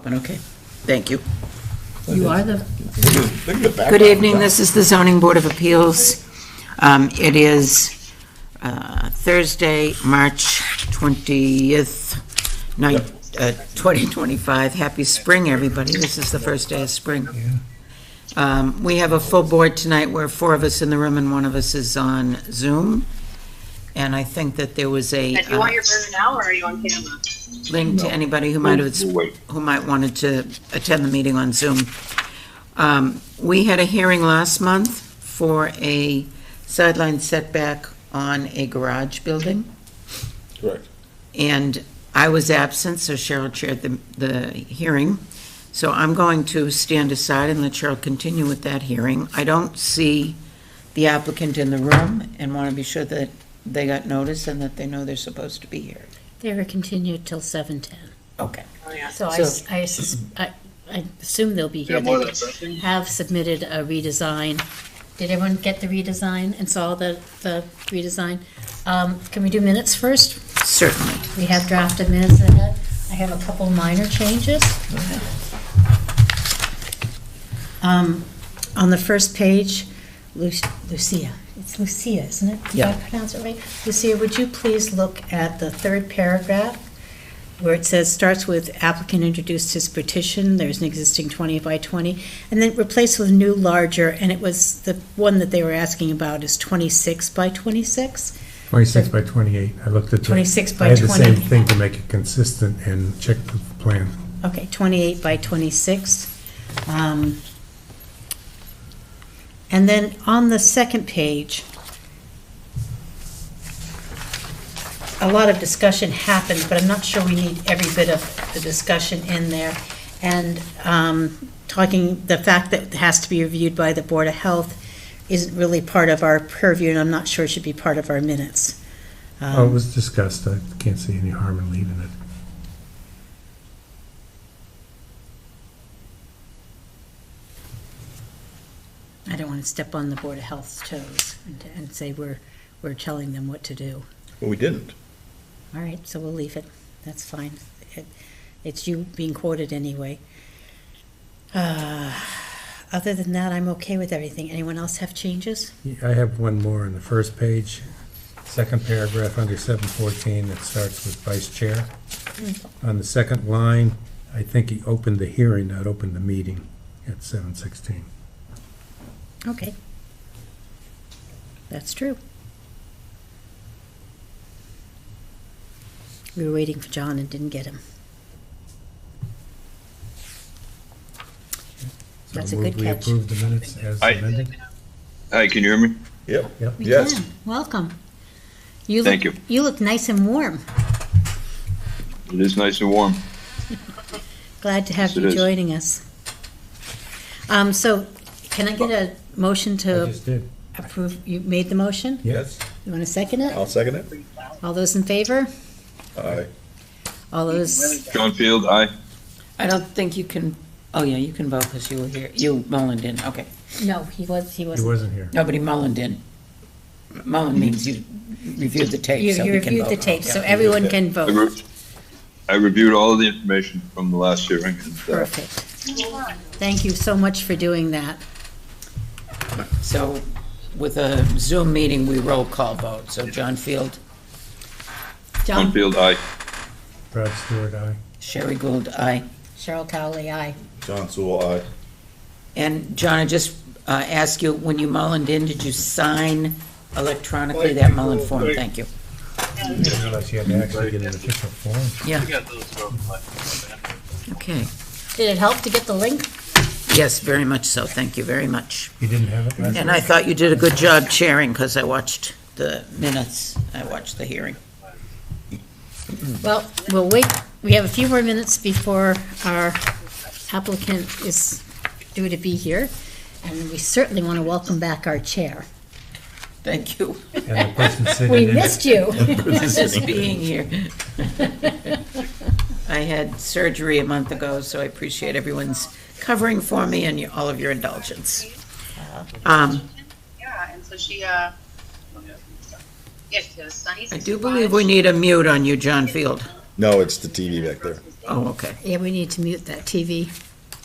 open, okay. Thank you. You are the, Look at the background. Good evening, this is the Zoning Board of Appeals. It is Thursday, March 20th, 2025. Happy spring, everybody. This is the first day of spring. We have a full board tonight. We're 4 of us in the room and 1 of us is on Zoom. And I think that there was a Do you want your burner now, or are you on camera? link to anybody who might wanted to attend the meeting on Zoom. We had a hearing last month for a sideline setback on a garage building. Correct. And I was absent, so Cheryl chaired the hearing. So I'm going to stand aside and let Cheryl continue with that hearing. I don't see the applicant in the room and want to be sure that they got notice and that they know they're supposed to be here. they were continued till 7:10. Okay. Oh, yeah. So So- I assume they'll be here. They have submitted a redesign. Did everyone get the redesign and saw the redesign? Can we do minutes first? Certainly. We have drafted minutes ahead. I have a couple minor changes. On the first page, Lucia, it's Lucia, isn't it? Did I Yeah. pronounce it right? Lucia, would you please look at the third paragraph where it says, starts with applicant introduced his petition, there's an existing 20 by 20, and then replace with new larger, and it was, the one that they were asking about is 26 by 26? 26 by 28. I looked at the... 26 by I had the 20. same thing to make it consistent and checked the plan. Okay, 28 by 26. And then on the second page, a lot of discussion happened, but I'm not sure we need every bit of the discussion in there. And talking, the fact that it has to be reviewed by the Board of Health isn't really part of our purview, and I'm not sure it should be part of our minutes. Oh, it was discussed. I can't see any harm in leaving it. I don't want to step on the Board of Health's toes and say we're telling them what to do. Well, we didn't. All right, so we'll leave it. That's fine. It's you being quoted anyway. Other than that, I'm okay with everything. Anyone else have changes? I have one more on the first page. Second paragraph under 714, it starts with vice chair. On the second line, I think he opened the hearing, not opened the meeting at 716. Okay. That's true. We were waiting for John and didn't get him. So That's a move good we catch. approve the minutes as Aye. amended. Hi, can you hear me? Yep. Yep. We Yes. can. Welcome. Thank you. You look nice and warm. It is nice and warm. Glad to have Yes, it you is. joining us. So can I get a motion I to just did. approve? You made the motion? Yes. You want to second it? I'll second it. All those in favor? Aye. All those, John Field, aye. I don't think you can, oh yeah, you can vote because you were here. You, Mullen didn't, okay. no, he He wasn't. wasn't here. Nobody Mullen did. Mullen means you reviewed the tape, You so we can reviewed the vote. tape, so Yeah. everyone can I vote. re- I reviewed all of the information from the last hearing. and, Perfect. Thank you so much for doing that. So with a Zoom meeting, we roll call vote. So John Field, John John, Field, aye. Brad Stewart, aye. Sherry Gould, aye. Cheryl Cowley, aye. John Sewell, aye. And John, I just ask you, when you Mullened in, did you sign electronically that Mullen form? Thank you. I didn't realize you had to actually get an official form. Yeah, okay. Did it help to get the link? Yes, very much so. Thank you very much. You didn't have it last And week? I thought you did a good job chairing because I watched the minutes. I watched the hearing. Well, we'll wait. We have a few more minutes before our applicant is due to be here. And we certainly want to welcome back our chair. Thank you And the person sitting We in missed you. for just being here. I had surgery a month ago, so I appreciate everyone's covering for me and all of your indulgence. Yeah, and so she, yeah, she has Sunny. I do believe we need a mute on you, John Field. No, it's the TV back there. Oh, okay. Yeah, we need to mute that TV.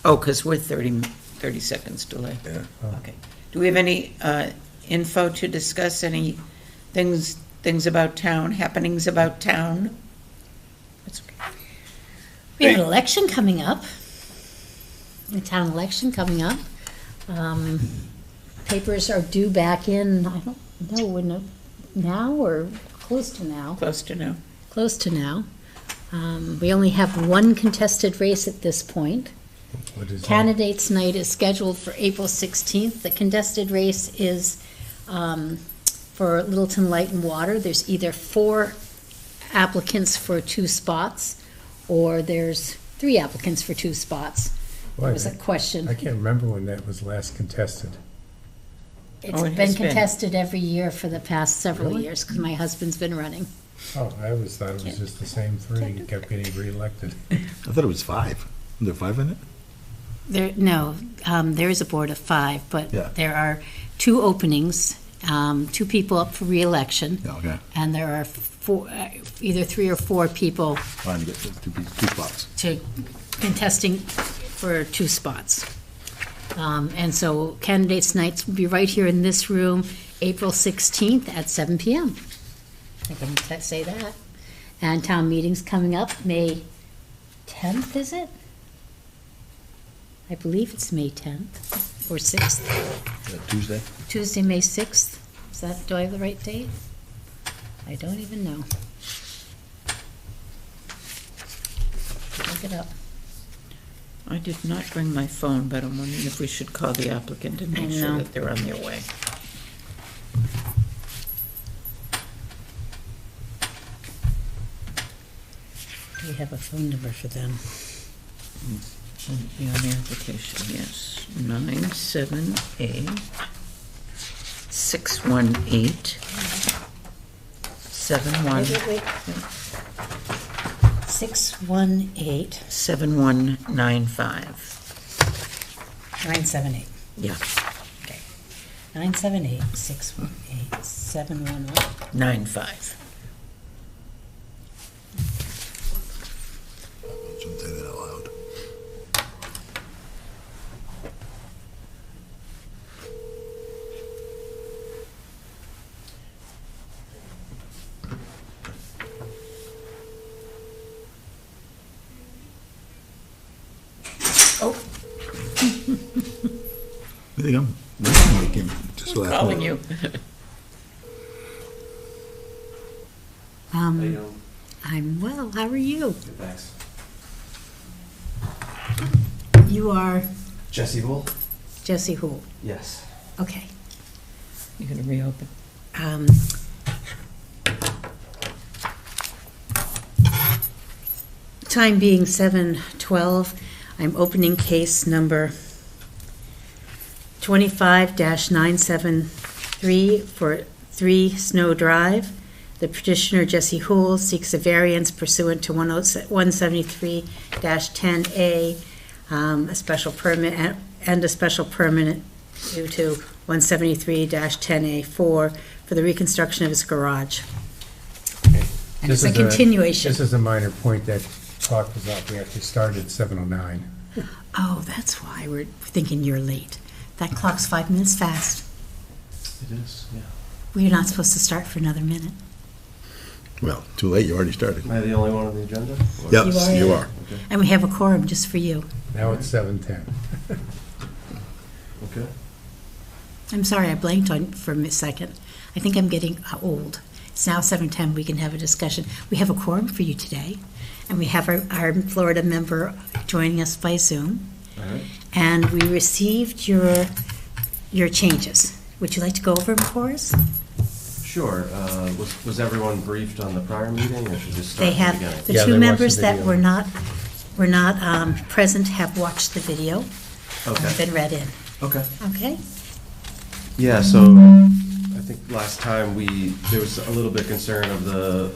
Oh, because we're 30 seconds delay. Yeah. Okay. Do we have any info to discuss, any things about town, happenings about town? That's okay. We have an election coming up, a town election coming up. Papers are due back in, I don't know, when, now or close to now? Close to know. Close to now. We only have one contested race at this point. What is that? Candidates' night is scheduled for April 16th. The contested race is for Littleton Light and Water. There's either 4 applicants for 2 spots, or there's 3 applicants for 2 spots. There Boy, was a question. I can't remember when that was last contested. It's Oh, it been has been. contested every year for the past several Really? years, because my husband's been running. Oh, I always thought it was just the same 3, he kept getting reelected. I thought it was 5. Are there 5 in it? There is a board of 5, but Yeah. there are 2 openings, 2 people up for reelection, Yeah, okay. and there are 4, either 3 or 4 people Trying to get the 2 spots. to contesting for 2 spots. And so candidates' nights will be right here in this room, April 16th at 7 PM. I can say that. And town meeting's coming up, May 10th, is it? I believe it's May 10th or 6th. Tuesday? Tuesday, May 6th. Is that, do I have the right date? I don't even know. Look it up. I did not bring my phone, but I'm wondering if we should call the applicant and I make sure know. that they're on their way. Do we have a phone number for them? Yeah, on the application, yes. 978 618 Wait. 618 7195. 978. Yeah, 978 618 711. 95. Shouldn't say that out loud. Oh, I think I'm making just last calling minute. you. I'm well. How are you? Thanks. You are Jesse Bull? Jesse Hool. Yes. Okay. You're going to reopen. Time being 7:12, I'm opening case number 25-973 for 3 Snow Drive. The petitioner, Jesse Hool, seeks a variance pursuant to 173-10A, a special permit, and a special permit due to 173-10A4 for the reconstruction of his garage. And it's a continuation. This is a minor point that clock was up. We actually started at 7:09. Oh, that's why we're thinking you're late. That clock's 5 minutes fast. It is, yeah. We're not supposed to start for another minute. Well, too late, you already started. Am I the only one on the agenda? Or- Yes, You are. you are. Okay. And we have a quorum just for you. Now it's 7:10. Okay. I'm sorry, I blanked on for a second. I think I'm getting old. It's now 7:10, we can have a discussion. We have a quorum for you today, and we have our Florida member joining us by Zoom. All right. And we received your changes. Would you like to go over them for us? Sure. Was everyone briefed on the prior meeting, or should we start They at the have, beginning? the Yeah, two they watched members the that video. were not present have watched the video and Okay. been read in. Okay. Okay? Yeah, so I think last time there was a little bit of concern of the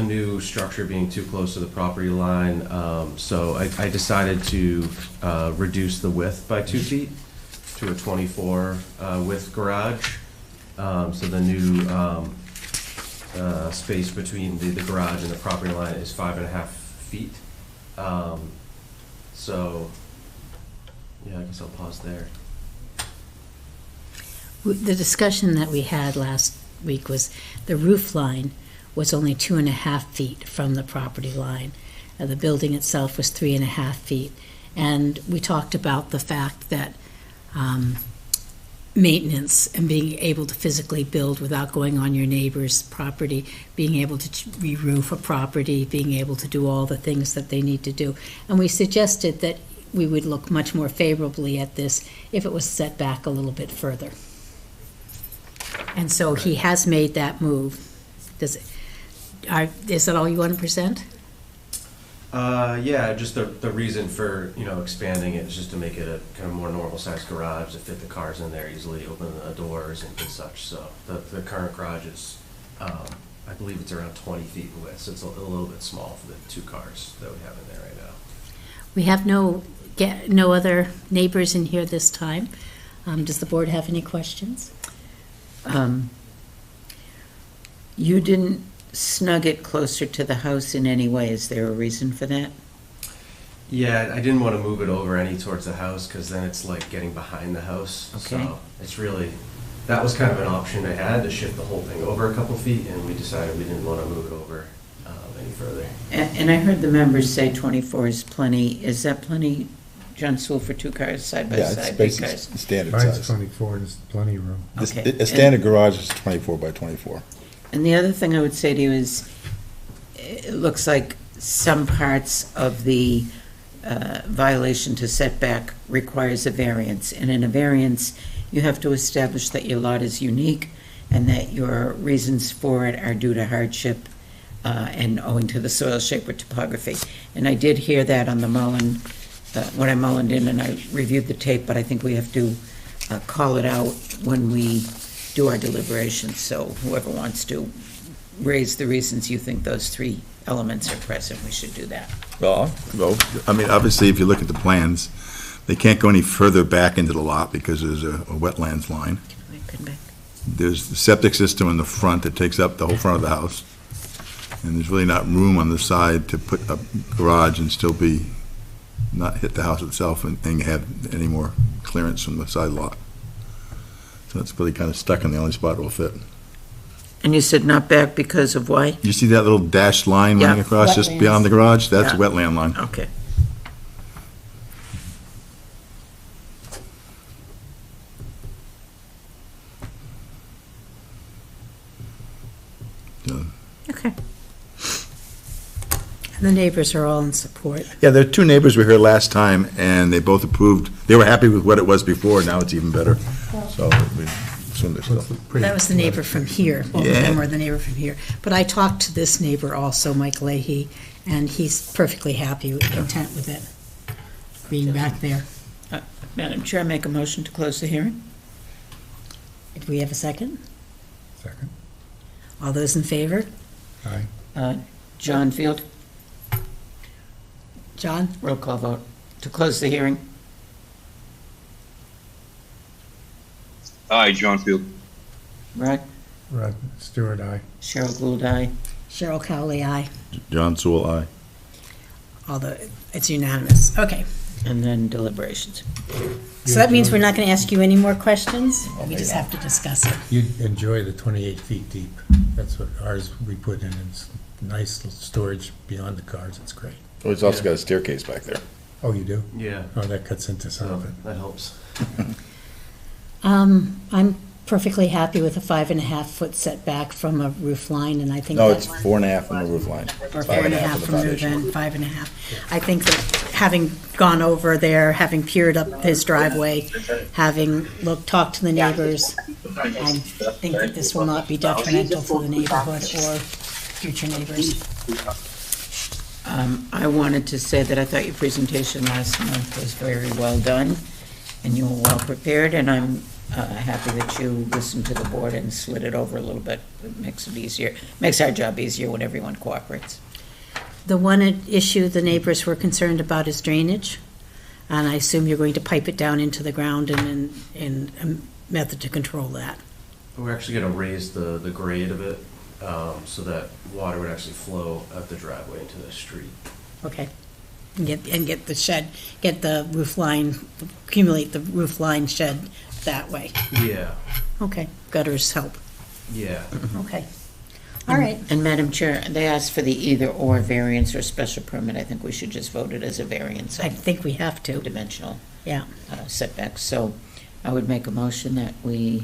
new structure being too close to the property line. So I decided to reduce the width by 2 feet to a 24 width garage. So the new space between the garage and the property line is 5.5 feet. So, yeah, I guess I'll pause there. The discussion that we had last week was the roof line was only 2.5 feet from the property line. The building itself was 3.5 feet. And we talked about the fact that maintenance and being able to physically build without going on your neighbor's property, being able to re-roof a property, being able to do all the things that they need to do. And we suggested that we would look much more favorably at this if it was set back a little bit further. And so he has made that move. Is that all you want to present? Yeah, just the reason for, expanding it is just to make it a kind of more normal sized garage to fit the cars in there easily, open the doors and such. So the current garage is, I believe it's around 20 feet in width, so it's a little bit small for the 2 cars that we have in there right now. We have no other neighbors in here this time. Does the board have any questions? You didn't snug it closer to the house in any way. Is there a reason for that? Yeah, I didn't want to move it over any towards the house because then it's like getting behind the house. Okay. So it's really, that was kind of an option I had to shift the whole thing over a couple feet, and we decided we didn't want to move it over any further. And I heard the members say 24 is plenty. Is that plenty, John Sewell, for 2 cars side by Yeah, it's side? Big basically cars? standard Mine's size. 24, and there's plenty of room. Okay. A standard garage is 24 by 24. And the other thing I would say to you is, it looks like some parts of the violation to setback requires a variance. And in a variance, you have to establish that your lot is unique and that your reasons for it are due to hardship and owing to the soil shape or topography. And I did hear that on the Mullen, when I mullened in and I reviewed the tape, but I think we have to call it out when we do our deliberations. So whoever wants to raise the reasons you think those 3 elements are present, we should do that. Well, I mean, obviously, if you look at the plans, they can't go any further back into the lot because there's a wetlands line. Come back. There's the septic system in the front that takes up the whole front of the house. And there's really not room on the side to put a garage and still not hit the house itself and have any more clearance from the side lot. So it's really kind of stuck in the only spot it will fit. And you said not back because of why? You see that little dashed line running Yeah. across just Wetlands. beyond the garage? That's a Yeah. wetland line. Okay. So- Okay. And the neighbors are all in support. Yeah, there are 2 neighbors we heard last time, and they both approved. They were happy with what it was before, now it's even better. So we assume they're still. That was the neighbor from here. Both of Yeah. them were the neighbor from here. But I talked to this neighbor also, Mike Leahy, and he's perfectly happy, content with it, being back there. Madam Chair, make a motion to close the hearing? Do we have a second? Second. All those in favor? Aye. John Field, John? roll call vote. To close the hearing? Aye, John Field. Rod? Rod Stewart, aye. Cheryl Gould, aye. Cheryl Cowley, aye. John Sewell, aye. Although it's unanimous. Okay. And then deliberations. So that means we're not going to ask you any more questions? We just have to discuss it. You'd enjoy the 28 feet deep. That's what ours we put in. It's nice little storage beyond the cars. It's great. Oh, it's also got a staircase back there. Oh, you do? Yeah, Oh, that cuts into some so of it. that helps. I'm perfectly happy with a 5.5-foot setback from a roof line, and I think No, that. it's 4.5 from the roof line. Or 5.5 4.5 from the then 5.5. I think that having gone over there, having peered up his driveway, having talked to the neighbors, I think that this will not be detrimental to the neighborhood or future neighbors. I wanted to say that I thought your presentation last month was very well done, and you were well prepared, and I'm happy that you listened to the board and slid it over a little bit. It makes it easier, makes our job easier when everyone cooperates. The one issue the neighbors were concerned about is drainage, and I assume you're going to pipe it down into the ground and a method to control that. We're actually going to raise the grade of it so that water would actually flow out the driveway into the street. Okay. And get the shed, get the roof line, accumulate the roof line shed that way. Yeah, Okay, gutters help. yeah. Okay. All right. And Madam Chair, they asked for the either/or variance or special permit. I think we should just vote it as a variance I of think we have to. dimensional Yeah. setbacks. So I would make a motion that we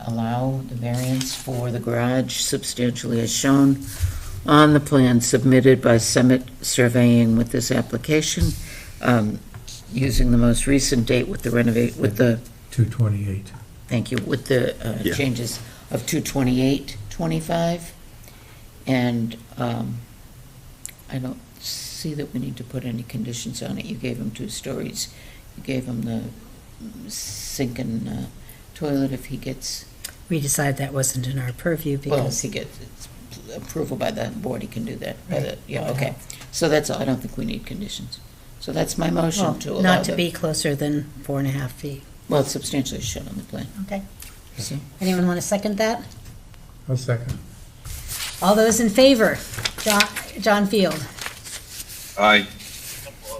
allow the variance for the garage substantially as shown on the plan submitted by Summit Surveying with this application, using the most recent date with the with the, 228. thank you, with the Yeah. changes of 2/28/25. And I don't see that we need to put any conditions on it. You gave him 2 stories. You gave him the sink and toilet if he gets, We decided that wasn't in our purview well, if because, he gets approval by the board, he can do that. By the- Right. Yeah, okay. So that's all. I don't think we need conditions. So that's my well, motion to allow not to the- be closer than 4.5 feet. Well, it's substantially shown on the plan. Okay. So, Anyone want to second that? I'll second. All those in favor? John Field. Aye.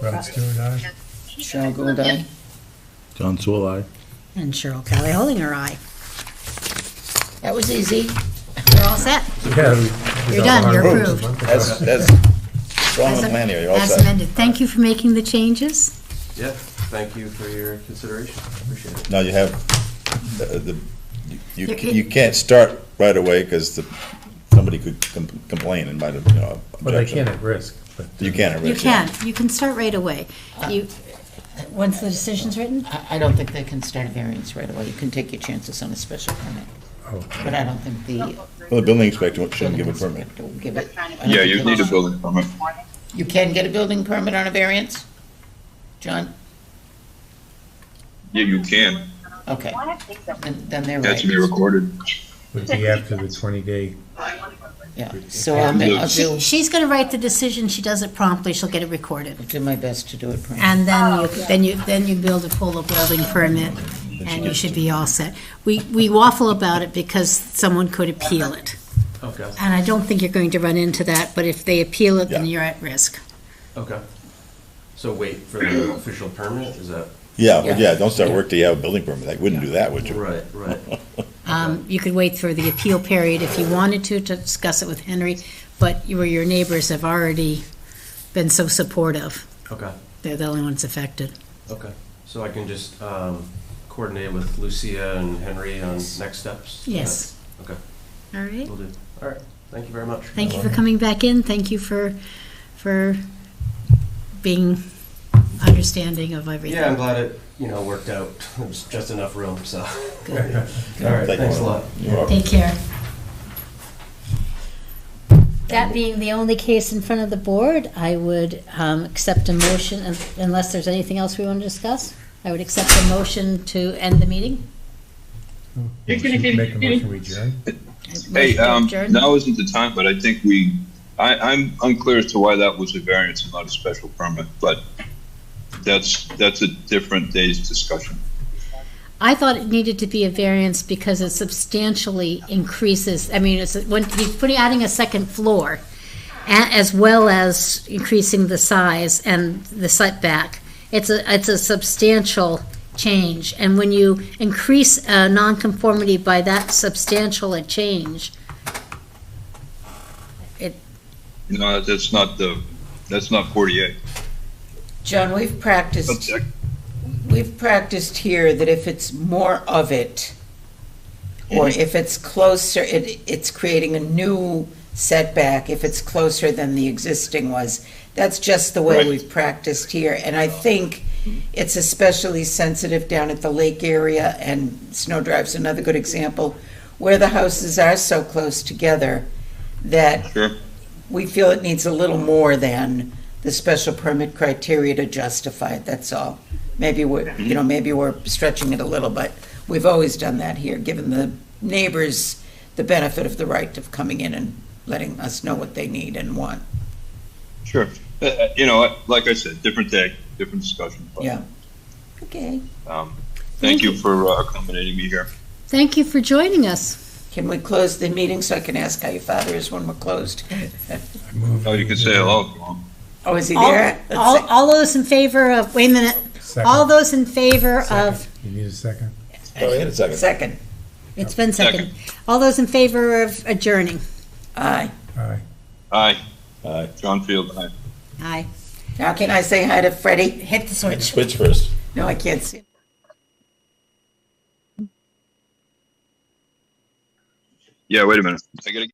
Rod Stewart, aye. Cheryl Gould, aye. John Sewell, aye. And Cheryl Kelly Hollinger, aye. That was easy. You're all set? Yeah, You're done, you're approved. That's strong on the plan here, you're all As set. amended. Thank you for making the changes. Yeah, thank you for your consideration. I appreciate it. Now you have, There- you can't start right away because somebody could complain and might have, Well, they objection. can't at risk, but. You can at You risk, yeah. can, you can start right away. You, once the decision's written? I don't think they can start a variance right away. You can take your chances on a special permit. Oh, But I don't think the Well, the building inspector shouldn't give a building permit. inspector will give it. I don't Yeah, think you they need a will. building permit. You can get a building permit on a variance? John? Yeah, you can. Okay. Then they're That's to be right. recorded. would be after the 20-day. Yeah, so I'll She's gonna write the decision, she does it promptly, she'll get it recorded. do my best to do it promptly. And then you build a full building permit, and you should be all set. We waffle about it because someone could appeal it. Okay, And I don't think you're going to run into that, but if they appeal it, then Yeah. you're at risk. okay. So wait for the official permit, is that? Yeah, well, Yeah. yeah, don't start work till you have a building permit. I wouldn't do that, would you? Right, right. You could wait for the appeal period if you wanted to discuss it with Henry, but your neighbors have already been so supportive. Okay, They're the only ones affected. okay. So I can just coordinate with Lucia and Henry on Yes. next steps? Yes. Okay, All right. will do. All right, thank you very much. Thank you for coming back in. Thank you for being understanding of everything. Yeah, I'm glad it, worked out. There was just enough room, so. All right, Thank thanks a you. lot. You're welcome. Take care. That being the only case in front of the board, I would accept a motion, unless there's anything else we want to discuss. I would accept a motion to end the meeting. Make a motion, we adjourn. Hey, Motion to adjourn. now isn't the time, but I think I'm unclear as to why that was a variance and not a special permit, but that's a different day's discussion. I thought it needed to be a variance because it substantially increases, when you're adding a second floor, as well as increasing the size and the setback, it's a substantial change. And when you increase a nonconformity by that substantial a change, That's not 48. John, we've practiced here that if it's more of it, or if it's closer, it's creating a new setback if it's closer than the existing was. That's just the way Right. we've practiced here. And I think it's especially sensitive down at the lake area, and Snow Drive's another good example, where the houses are so close together that Sure. we feel it needs a little more than the special permit criteria to justify it, that's all. Maybe we're stretching it a little, but we've always done that here, given the neighbors the benefit of the right of coming in and letting us know what they need and want. Sure. Like I said, different day, different discussion. but, Yeah. Okay. Thank you for accommodating me here. thank you for joining us. Can we close the meeting so I can ask how your father is when we're closed? Oh, you can say hello if you want. Oh, is he there? Let's see. All those in favor of, wait a minute, Second. all those in favor of, Second. You need a second? Oh, wait a second. Second. it's been second. All those in favor of adjourning? Aye. Aye. Aye, Aye. John Field, aye. Aye. Now can I say hi to Freddie? Hit the switch. Switch first. No, I can't see. Yeah, wait a minute. I gotta